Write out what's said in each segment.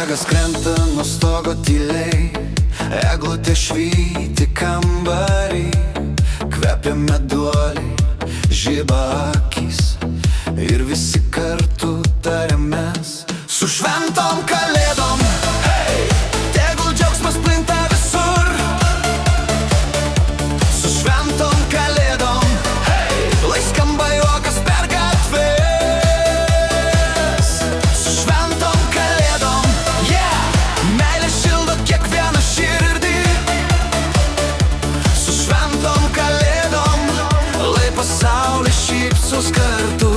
Sniegas krenta nuo stogo tyliai, eglutė švyti kambarį, kvepia meduoliai, žiba akys ir visi kartu tariamės su šventom kalėdom. Hey! Tegul džiaugsmas plinta visur, su šventom kalėdom. Hey! Lai skamba juokas per gatves, su šventom kalėdom. Yeah! Meilė šildo kiekvieną širdį, su šventom kalėdom. Lai pasaulis šypsos kartu.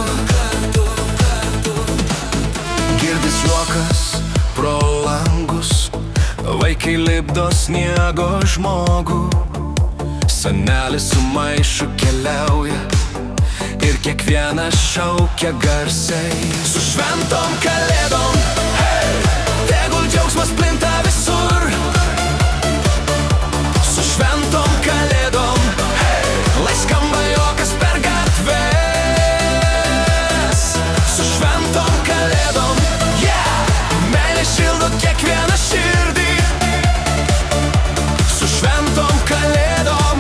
Girdis juokas pro langus, vaikai lipdo sniego žmogų. Senelis su maišu keliauja ir kiekvienas šaukia garsiai su šventom kalėdom. Hey! Tegul džiaugsmas plinta visur, su šventom kalėdom. Hey! Lai skamba juokas per gatves, su šventom kalėdom. Meilė šildo kiekvieną širdį, su šventom kalėdom.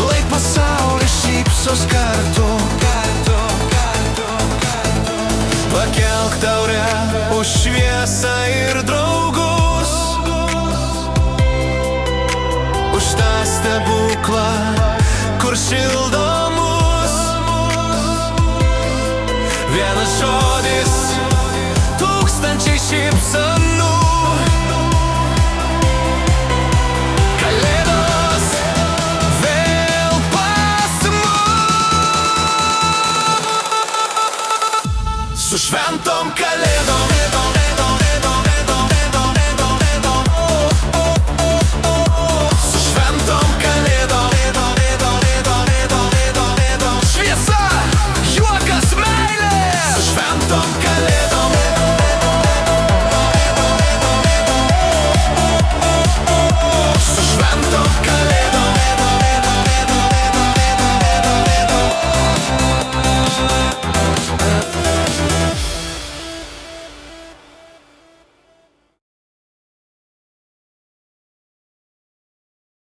Lai pasaulis šypsos kartu. Pakelk taurę už šviesą ir draugus, už tą stebuklą, kur šildo mus. Vienas žodis, tūkstančiai šypsenų. Kalėdos vėl pas mus, su šventom kalėdom.